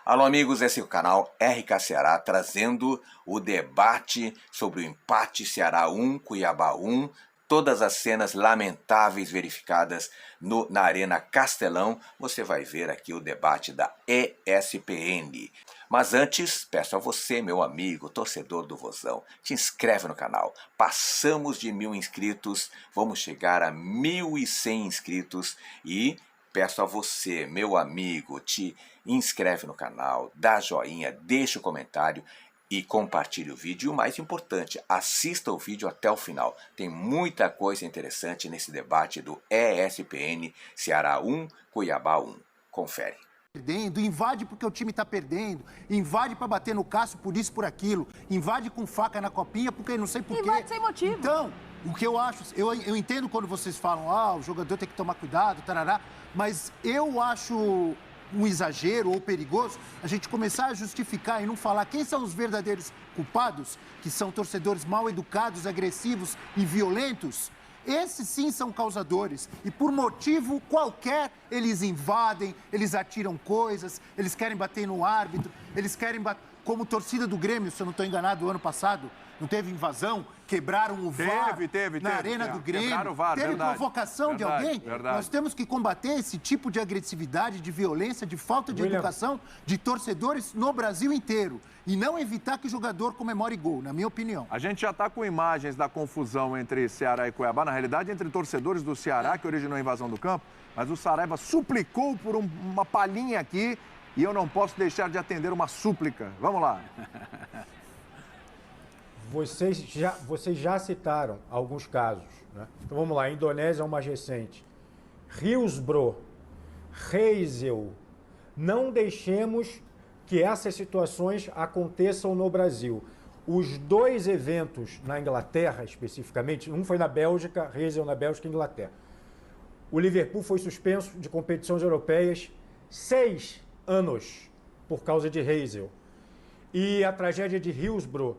Alô amigos, esse é o canal RK Ceará trazendo o debate sobre o empate Ceará 1, Cuiabá 1, todas as cenas lamentáveis verificadas na Arena Castelão. Você vai ver aqui o debate da ESPN. Mas antes, peço a você, meu amigo, torcedor do Vozão, te inscreve no canal. Passamos de 1000 inscritos, vamos chegar a 1100 inscritos e peço a você, meu amigo, te inscreve no canal, dá joinha, deixa o comentário e compartilhe o vídeo. E o mais importante, assista o vídeo até o final. Tem muita coisa interessante nesse debate do ESPN Ceará 1, Cuiabá 1. Confere. Perdendo, invade porque o time tá perdendo, invade para bater no Cássio por isso, por aquilo, invade com faca na copinha porque não sei por quê. Invade sem motivo. Então, o que eu acho, eu entendo quando vocês falam, o jogador tem que tomar cuidado, tarará, mas eu acho um exagero ou perigoso a gente começar a justificar e não falar quem são os verdadeiros culpados, que são torcedores mal educados, agressivos e violentos. Esses sim são causadores e por motivo qualquer eles invadem, eles atiram coisas, eles querem bater no árbitro, eles querem bater, como torcida do Grêmio, se eu não estou enganado, ano passado, não teve invasão, quebraram o VAR na arena do Grêmio, quebraram o VAR, teve verdade, provocação de alguém. Nós temos que combater esse tipo de agressividade, de violência, de falta de educação de torcedores no Brasil inteiro e não evitar que o jogador comemore gol, na minha opinião. A gente já está com imagens da confusão entre Ceará e Cuiabá, na realidade entre torcedores do Ceará, que originou a invasão do campo, mas o Saraiva suplicou por uma palhinha aqui e eu não posso deixar de atender uma súplica. Vamos lá. Vocês já citaram alguns casos, né? Então vamos lá, a Indonésia é o mais recente. Hillsborough, Heysel, não deixemos que essas situações aconteçam no Brasil. Os dois eventos na Inglaterra, especificamente, um foi na Bélgica, Heysel na Bélgica e Inglaterra. O Liverpool foi suspenso de competições europeias 6 anos por causa de Heysel. E a tragédia de Hillsborough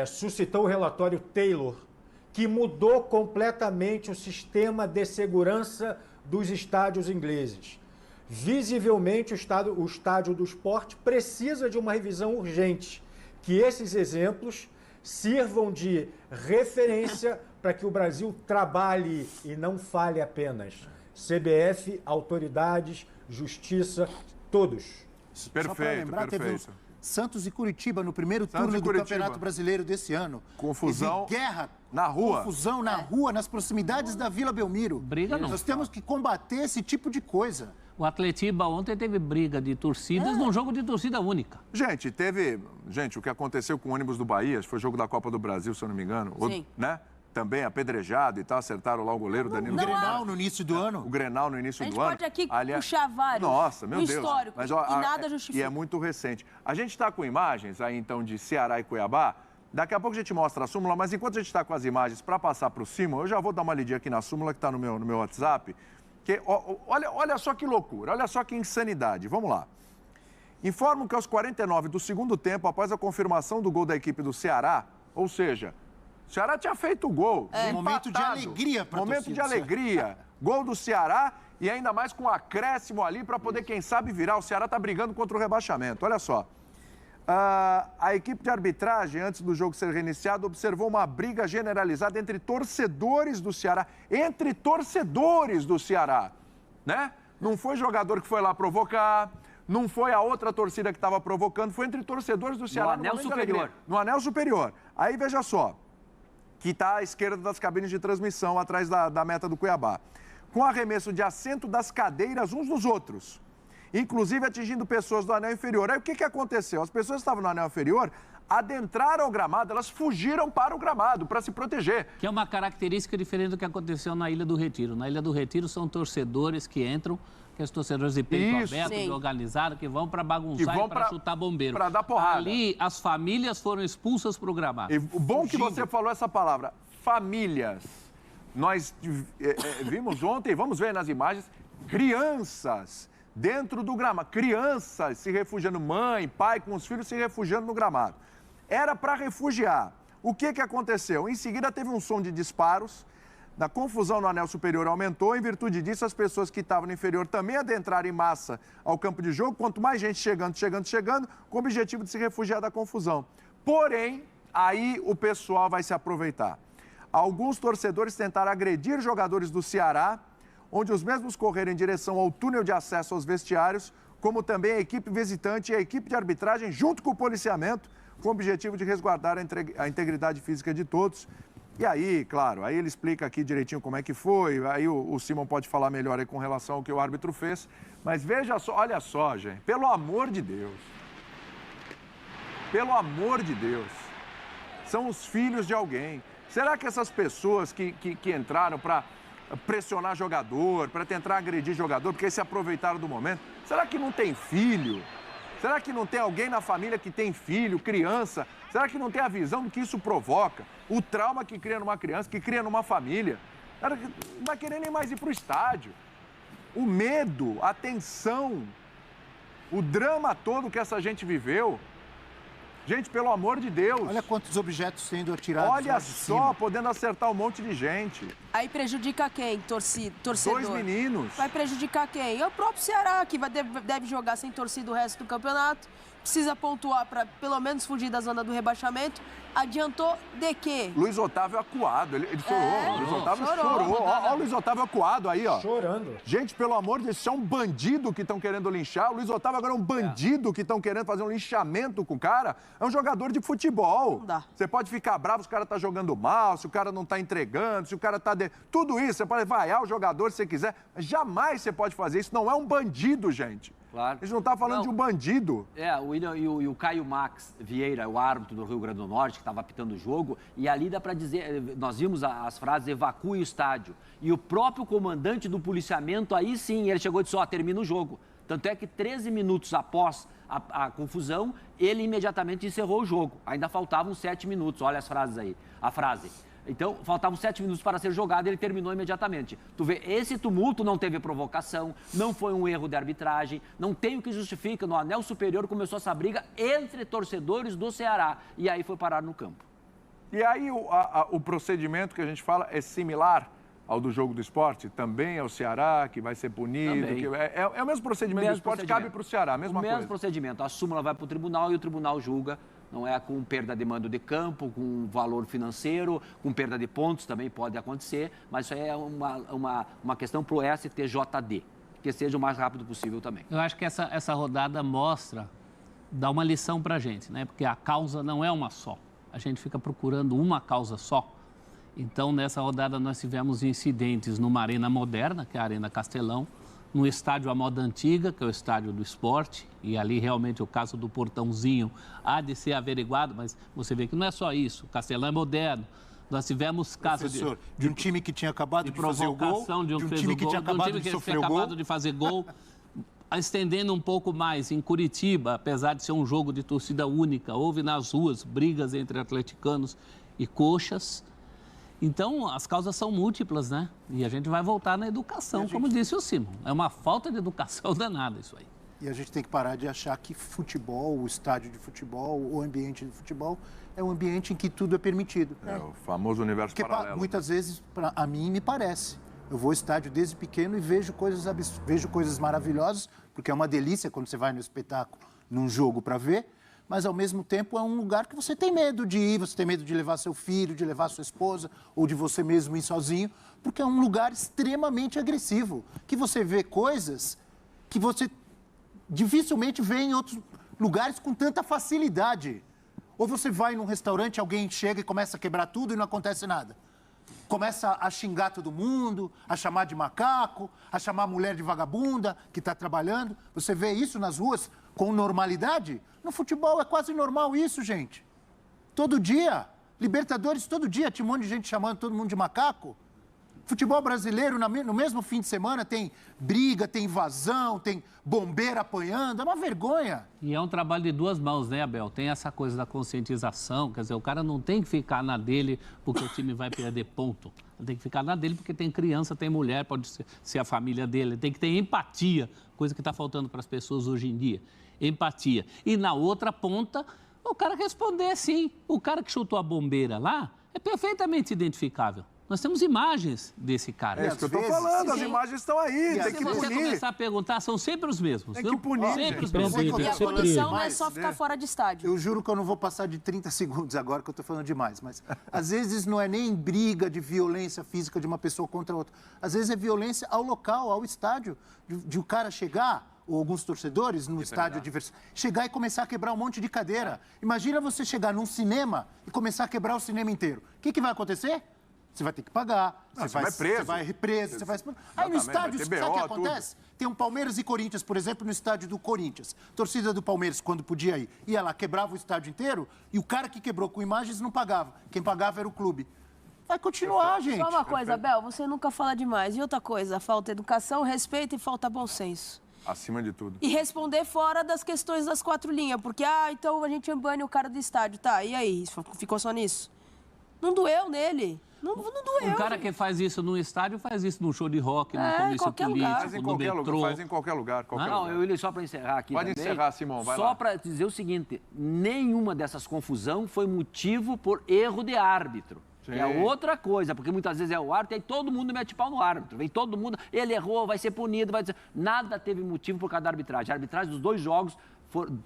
suscitou o relatório Taylor, que mudou completamente o sistema de segurança dos estádios ingleses. Visivelmente, o estádio do esporte precisa de uma revisão urgente, que esses exemplos sirvam de referência para que o Brasil trabalhe e não fale apenas. CBF, autoridades, justiça, todos. Perfeito, perfeito. Santos e Curitiba no primeiro turno do Campeonato Brasileiro desse ano. Confusão. Guerra. Na rua. Confusão na rua, nas proximidades da Vila Belmiro. Briga não. Nós temos que combater esse tipo de coisa. O Atletiba ontem teve briga de torcidas num jogo de torcida única. Gente, o que aconteceu com o ônibus do Bahia, foi jogo da Copa do Brasil, se eu não me engano. Sim. Né? Também apedrejado e tal, acertaram lá o goleiro Danilo. O Grenal no início do ano. O Grenal no início do ano. A gente pode aqui puxar vários. Nossa, meu Deus. Histórico, mas, e nada justifica. E é muito recente. A gente está com imagens aí, então, de Ceará e Cuiabá. Daqui a pouco a gente mostra a súmula, mas enquanto a gente está com as imagens para passar para o Simon, eu já vou dar uma lidinha aqui na súmula que está no meu WhatsApp. Que, olha só que loucura, olha só que insanidade. Vamos lá. Informam que aos 49 do segundo tempo, após a confirmação do gol da equipe do Ceará, ou seja, o Ceará tinha feito o gol. Momento de alegria para a torcida. Momento de alegria. Gol do Ceará e ainda mais com acréscimo ali para poder, quem sabe, virar. O Ceará está brigando contra o rebaixamento. Olha só. A equipe de arbitragem, antes do jogo ser reiniciado, observou uma briga generalizada entre torcedores do Ceará. Entre torcedores do Ceará, né? Não foi jogador que foi lá provocar, não foi a outra torcida que estava provocando, foi entre torcedores do Ceará. No anel superior. No anel superior. Aí, veja só, que está à esquerda das cabines de transmissão, atrás da meta do Cuiabá. Com arremesso de assento das cadeiras uns dos outros, inclusive atingindo pessoas do anel inferior. Aí o que aconteceu? As pessoas que estavam no anel inferior adentraram o gramado, elas fugiram para o gramado para se proteger. Que é uma característica diferente do que aconteceu na Ilha do Retiro. Na Ilha do Retiro são torcedores que entram, que os torcedores de peito aberto, de organizado, que vão para bagunçar e para chutar bombeiro. Para dar porrada. Ali, as famílias foram expulsas para o gramado. E o bom que você falou essa palavra, famílias. Nós vimos ontem, vamos ver nas imagens, crianças dentro do gramado. Crianças se refugiando, mãe, pai com os filhos se refugiando no gramado. Era para refugiar. O que aconteceu? Em seguida teve um som de disparos. A confusão no anel superior aumentou, em virtude disso as pessoas que estavam no inferior também adentraram em massa ao campo de jogo, quanto mais gente chegando, com o objetivo de se refugiar da confusão. Porém, aí o pessoal vai se aproveitar. Alguns torcedores tentaram agredir jogadores do Ceará, onde os mesmos correram em direção ao túnel de acesso aos vestiários, como também a equipe visitante e a equipe de arbitragem, junto com o policiamento, com o objetivo de resguardar a integridade física de todos. E aí, claro, aí ele explica aqui direitinho como é que foi, aí o Simon pode falar melhor aí com relação ao que o árbitro fez. Mas veja só, olha só, gente, pelo amor de Deus. Pelo amor de Deus. São os filhos de alguém. Será que essas pessoas que entraram para pressionar jogador, para tentar agredir jogador, porque se aproveitaram do momento, será que não tem filho? Será que não tem alguém na família que tem filho, criança? Será que não tem a visão do que isso provoca? O trauma que cria numa criança, que cria numa família. Não vai querer nem mais ir para o estádio. O medo, a tensão, o drama todo que essa gente viveu. Gente, pelo amor de Deus. Olha quantos objetos sendo atirados. Olha só, podendo acertar um monte de gente. Aí prejudica quem? Torcedor. 2 meninos. Vai prejudicar quem? É o próprio Ceará, que deve jogar sem torcida o resto do campeonato. Precisa pontuar para pelo menos fugir da zona do rebaixamento. Adiantou de quê? Luiz Otávio acuado, ele chorou. Luiz Otávio chorou. Olha o Luiz Otávio acuado aí, ó. Chorando. Gente, pelo amor de Deus, isso é um bandido que estão querendo linchar. O Luiz Otávio agora é um bandido que estão querendo fazer um linchamento com o cara. É um jogador de futebol. Não dá. Você pode ficar bravo se o cara tá jogando mal, se o cara não tá entregando, se o cara tá... Tudo isso, você pode vaiar o jogador se você quiser. Jamais você pode fazer isso. Não é um bandido, gente. Claro. A gente não tá falando de um bandido. O William e o Caio Max Vieira, o árbitro do Rio Grande do Norte, que estava apitando o jogo, e ali dá para dizer, nós vimos as frases, evacue o estádio. E o próprio comandante do policiamento, aí sim, ele chegou e disse, termina o jogo. Tanto é que 13 minutos após a confusão, ele imediatamente encerrou o jogo. Ainda faltavam 7 minutos, olha as frases aí, a frase. Então, faltavam 7 minutos para ser jogado e ele terminou imediatamente. Tu vê, esse tumulto não teve provocação, não foi um erro de arbitragem, não tem o que justifica. No anel superior começou essa briga entre torcedores do Ceará e aí foi parar no campo. E aí o procedimento que a gente fala é similar ao do jogo do esporte? Também é o Ceará que vai ser punido? É o mesmo procedimento do esporte, cabe para o Ceará, a mesma coisa? O mesmo procedimento. A súmula vai para o tribunal e o tribunal julga. Não é com perda de mando de campo, com valor financeiro, com perda de pontos também pode acontecer, mas isso aí é uma questão para o STJD, que seja o mais rápido possível também. Eu acho que essa rodada dá uma lição para a gente, né? Porque a causa não é uma só. A gente fica procurando uma causa só. Então, nessa rodada, nós tivemos incidentes numa arena moderna, que é a Arena Castelão, no estádio à moda antiga, que é o estádio do esporte, e ali realmente o caso do Portãozinho há de ser averiguado, mas você vê que não é só isso, o Castelão é moderno. Nós tivemos casos de um time que tinha acabado de fazer o gol, de um time que tinha acabado de fazer gol, estendendo um pouco mais, em Curitiba, apesar de ser um jogo de torcida única, houve nas ruas brigas entre atleticanos e coxas. Então, as causas são múltiplas, né? E a gente vai voltar na educação, como disse o Simon. É uma falta de educação danada isso aí. E a gente tem que parar de achar que futebol, o estádio de futebol, o ambiente de futebol é um ambiente em que tudo é permitido. É o famoso universo paralelo. Muitas vezes, a mim, me parece. Eu vou ao estádio desde pequeno e vejo coisas maravilhosas, porque é uma delícia quando você vai no espetáculo, num jogo para ver. Mas, ao mesmo tempo, é um lugar que você tem medo de ir, você tem medo de levar seu filho, de levar sua esposa, ou de você mesmo ir sozinho, porque é um lugar extremamente agressivo, que você vê coisas que você dificilmente vê em outros lugares com tanta facilidade. Ou você vai num restaurante, alguém chega e começa a quebrar tudo e não acontece nada. Começa a xingar todo mundo, a chamar de macaco, a chamar a mulher de vagabunda que está trabalhando. Você vê isso nas ruas com normalidade? No futebol é quase normal isso, gente. Todo dia. Libertadores todo dia, tinha um monte de gente chamando todo mundo de macaco. Futebol brasileiro, no mesmo fim de semana, tem briga, tem invasão, tem bombeiro apanhando. É uma vergonha. E é um trabalho de duas mãos, né, Abel? Tem essa coisa da conscientização, quer dizer, o cara não tem que ficar na dele porque o time vai perder ponto. Ele tem que ficar na dele porque tem criança, tem mulher, pode ser a família dele. Ele tem que ter empatia, coisa que está faltando para as pessoas hoje em dia. Empatia. E na outra ponta, o cara responder sim. O cara que chutou a bombeira lá é perfeitamente identificável. Nós temos imagens desse cara. É isso que eu tô falando, as imagens estão aí, tem Se que você punir. começar a perguntar, são sempre os mesmos. Tem que viu? punir, Sempre os gente. mesmos. Presídio, E a Isso é punição não é triste. só ficar fora de estádio. Eu juro que eu não vou passar de 30 segundos agora, que eu estou falando demais. Mas às vezes não é nem briga de violência física de uma pessoa contra outra. Às vezes é violência ao local, ao estádio, de o cara chegar, ou alguns torcedores no estádio adversário, chegar e começar a quebrar um monte de cadeira. Imagina você chegar num cinema e começar a quebrar o cinema inteiro. O que vai acontecer? Você vai ter que pagar, Não, você vai preso. Você vai preso, você vai... Aí no estádio, sabe o que acontece? Tem um Palmeiras e Corinthians, por exemplo, no estádio do Corinthians. Torcida do Palmeiras, quando podia ir, ia lá, quebrava o estádio inteiro e o cara que quebrou com imagens não pagava. Quem pagava era o clube. Vai continuar, gente. Só uma coisa, Bel, você nunca fala demais. E outra coisa, falta educação, respeito e falta bom senso. Acima de tudo. E responder fora das questões das 4 linhas. Porque, então a gente bane o cara do estádio. Tá, e aí? Ficou só nisso? Não doeu nele. Não doeu. Um cara que faz isso num estádio faz isso num show de rock, num em comício qualquer lugar. político, Faz em no qualquer metrô. lugar, faz em qualquer lugar. Não, William, só para encerrar aqui Pode também, encerrar, Simão, vai lá. Só para dizer o seguinte, nenhuma dessas confusões foi motivo por erro de árbitro. Sim. Que é outra coisa, porque muitas vezes é o árbitro e aí todo mundo mete pau no árbitro. Vem todo mundo, ele errou, vai ser punido, vai dizer... Nada teve motivo por causa da arbitragem. A arbitragem dos dois jogos,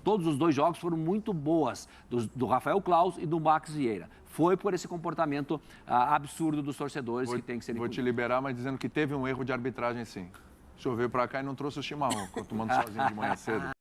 todos os dois jogos foram muito boas, do Rafael Claus e do Max Vieira. Foi por esse comportamento absurdo dos torcedores que tem que ser Vou te liberar, mas dizendo que teve um erro de arbitragem, sim. Choveu pra cá e não trouxe o chimarrão, ficou tomando sozinho de manhã cedo.